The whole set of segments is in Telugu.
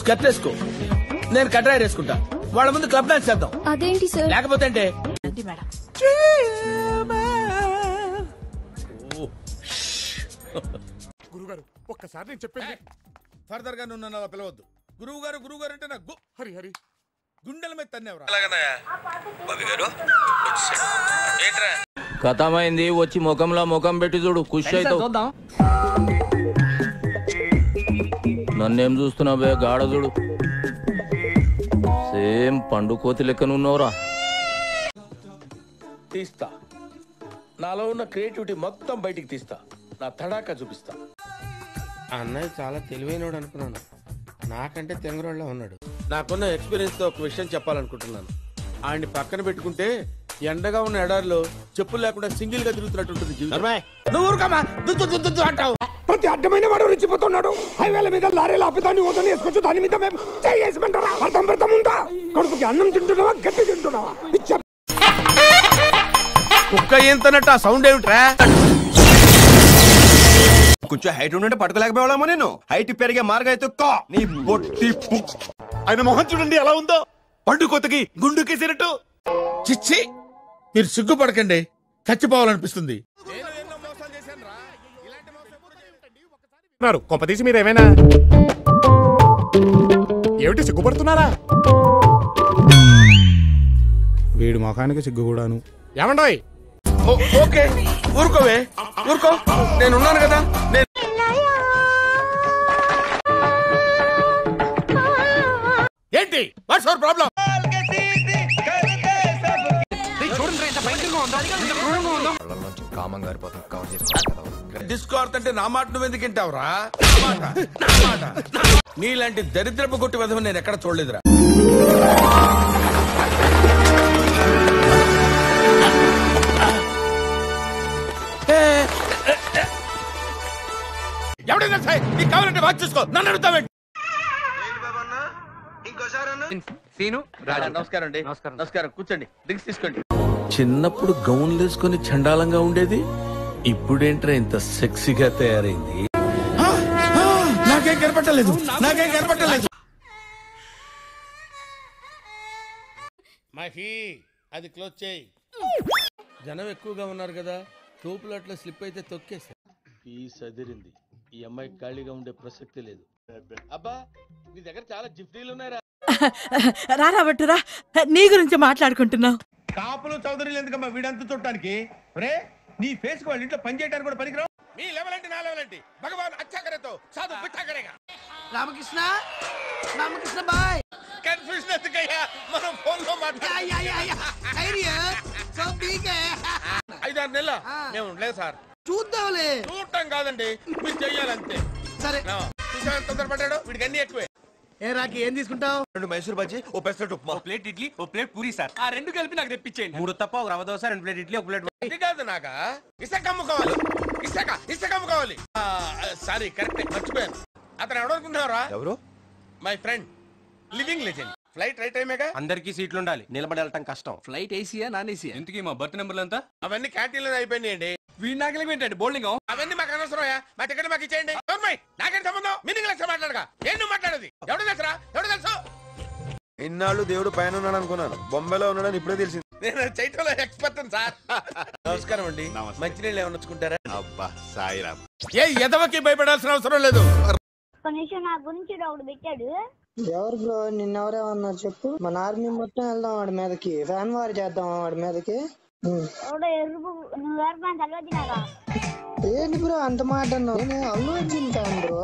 స్కర్ట్ వేసుకో, నేను కట్రాయర్ వేసుకుంటా. వాళ్ళ ముందు క్లబ్ డాన్స్ చేద్దాం. అదేంటి సార్? లేకపోతే అంటే గురుగారు ఒక్కసారి నేను చెప్పేది ఫర్దర్ గా నువ్వు నన్ను అలా పిలవద్దు. గురువు గారు అంటే నాకు హరి హరి గుండెల మీద తన్నేవరా. కథమైంది, వచ్చి ముఖంలో ముఖం పెట్టి చూడు, ఖుషి అవుతావు. నన్నేం చూస్తున్నావు బే గాఢ చూడు, సేమ్ పండు కోతి లెక్కనున్నావురా. తీస్తా, నాలో ఉన్న క్రియేటివిటీ మొత్తం బయటికి తీస్తా, నా తడాకా చూపిస్తా. అన్నయ్య చాలా తెలివైనోడు అనుకున్నాను, నాకంటే తెంగరోళ్ళ ఉన్నాడు. నాకున్న ఎక్స్పీరియన్స్ తో ఒక విషయం చెప్పాలనుకుంటున్నాను. ఆయన్ని పక్కన పెట్టుకుంటే ఎండగా ఉన్న ఎడారిలో చెప్పులు లేకుండా సింగిల్ గా తిరుగుతున్నట్టు ఉంటుంది జీవితం. నువ్వు ఊరుకోమా, అంటావు. ప్రతి అడ్డమైన వాడు రెచ్చిపోతున్నాడు. హైవేల మీద లారీలు ఆపిదాన్ని ఓదని వేసుకొచ్చు, దాని మీద మేము చేసుకుంటారా? అర్థం ఉందా? కడుపుకి అన్నం తింటున్నావా, గట్టి తింటున్నావా? కుక్క ఏంతనట్టు ఆ సౌండ్ ఏమిట్రా? కొంచెం హైట్ ఉంటే పట్టుకోలేకపోయామో. నేను హైట్ పెరిగే మార్గం అయితే నీ బొట్టి. ఆయన మొహం చూడండి ఎలా ఉందో, పండు కొత్తకి గుండుకేసినట్టు. చిచ్చి, మీరు సిగ్గుపడకండి, చచ్చిపోవాలనిపిస్తుంది. కొంపదీసి మీరు ఏమైనా ఏమిటి సిగ్గుపడుతున్నారా? వీడి మొఖానికి సిగ్గు కూడాను. ఏమండోయ్? ఓకే, ఊరుకోవే, ఊరుకో, నేనున్నాను కదా. ఏంటి వాట్స్ యువర్ ప్రాబ్లం? డిస్కౌంట్ అంటే నా మాట నువ్వు ఎందుకు వింటావురా? నీలాంటి దరిద్రపు కొట్టి విధం నేను ఎక్కడ చూడలేదురా. ఎవడైనా సరే నీకు కావాలంటే వాచ్ చూసుకో, నన్ను అడుగుతావేంటి? నమస్కారం అండి. నమస్కారం, కూర్చోండి, డ్రింక్స్ తీసుకోండి. చిన్నప్పుడు గౌన్లు వేసుకొని చండాలంగా ఉండేది, ఇప్పుడేంట్రా ఇంత సెక్సీగా తయారైంది? నాకేం కనపట్టలేదు. మహి, అది క్లోజ్ చేయి. జనం ఎక్కువగా ఉన్నారు కదా, తోపులు అట్లా స్లిప్ అయితే తొక్కేసా. పీస్ అదిరింది. ఈ అమ్మాయి ఖాళీగా ఉండే ప్రసక్తి లేదు. అబ్బా, నీ దగ్గర చాలా జిఫ్టీలు ఉన్నాయరా. రారా బట్టురా, నీ గురించి మాట్లాడుకుంటున్నావు. కాపులు చౌదరులు ఎందుకమ్మా వీడంతా చూడటానికి? రే, నీ ఫేస్ కు వాళ్ళ ఇంట్లో పని చేయడానికి కూడా పనికిరావు. మీ లెవెల్ అంటే నా లెవెల్ ఏంటి? భగవాన్ అచ్చా కరేతో సాధు పిచ్చా కరేగా. రామకృష్ణ బాయ్. కన్ఫ్యూజన్ ఎందుకయ్యా, మనం ఫోన్ లో మాట్లాడాలి. 5-6 నెలల మేము లేదు సార్. చూద్దాంలే. చూడటం కాదండి, మీరు చెయ్యాలంతే. సరే, చూసా తొందరపడ్డాడు, వీడికి అన్ని ఎక్కువే. ఏ రాకి ఏం తీసుకుంటావు? 2 మైసూర్ బజ్జీ, ఓ పెసరట్టు ఉప్మా, ఓ ప్లేట్ ఇడ్లీ, ఓ ప్లేట్ పూరి సార్. ఆ 2 కలిపి నాకు తెప్పించేయండి. 3 తప్ప, ఒక రవ్వ దోశ, 2 ప్లేట్ ఇడ్లీ, ఒక ప్లేట్. ఇది కాదు, నాకా ఇసుక అమ్ముకోవాలి. ఇసుక అమ్ముకోవాలి. సారీ, కరెక్ట్, మర్చిపోయాను. అతను ఎవడనుకుంటున్నారా? ఎవరు? My friend, living legend. Flight right టైమేగా. అందరికీ సీట్లు ఉండాలి, నిలబడి వెళ్ళటం కష్టం. ఫ్లైట్ ఏసీయా నాన్ ఏసీయా? ఇంతకీ మా బర్త్ నెంబర్లు ఎంత? అవన్నీ క్యాంటీన్ లో అయిపోయినాయండి. వీడినాకలకి ఏంటండి బోల్డింగ్? అవన్నీ మాకు అనవసరమయ్యా, మా టికెట్ మాకు ఇచ్చేయండి. నాకేం సంబంధం? మీనింగ్ లెక్క మాట్లాడగా ఏం నువ్వు మాట్లాడేది? ఎవడు తెలుసురా? ఎవడు తెలుసు? ఇన్నాళ్ళు దేవుడు పైన ఉన్నాడు అనుకున్నాను, బొంబాయిలో ఉన్నాడని ఇప్పుడే తెలిసింది. నేను చైత్రలో ఎక్స్పర్ట్ సార్. నమస్కారం అండి. మంచినీళ్ళు ఏమైనా వచ్చుకుంటారా? అబ్బా సాయిరామ్. ఏ ఎదవకి భయపడాల్సిన అవసరం లేదు. నా గురించి ఒకటి పెట్టాడు. ఎవరు బ్రో, నిన్నెవరేమన్నారు చెప్పు? మన ఆర్మీ మొత్తం వెళ్దాం వాడి మీదకి, ఫ్యాన్ వార్ చేద్దాం వాడి మీదకి. ఏంటి బ్రో అంత మాట అన్నావు? నేను అల్లు అర్జున్ ఫ్యాన్ బ్రో.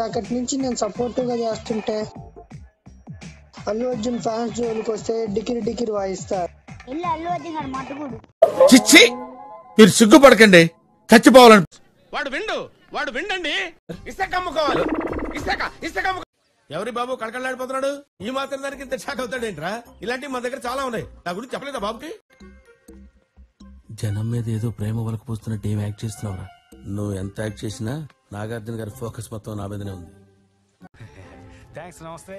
అక్కడి నుంచి నేను సపోర్టివ్ గా చేస్తుంటే అల్లు అర్జున్ ఫ్యాన్స్ జోలికి వస్తే డికిరి వాయిస్తారు. చిచ్చి, మీరు సిగ్గుపడకండి, చచ్చిపోవాలని. వాడు విండండి. ఇసుక అమ్ముకోవాలి. ఇసుక ఎవరి బాబు కళకళలాడిపోతున్నాడు? ఈ మాత్రం దానికి ఇంత షాక్ అవుతాడేంట్రా? ఇలాంటివి మన దగ్గర చాలా ఉన్నాయి. నా గురించి చెప్పలేదా బాబుకి? జనం మీద ఏదో ప్రేమ వలకు పోస్తున్నట్టు ఏం యాక్ట్ చేస్తున్నావురా? నువ్వు ఎంత యాక్ట్ చేసినా నాగార్జున గారి ఫోకస్ మొత్తం నా మీదనే ఉంది. థాంక్స్, నమస్తే.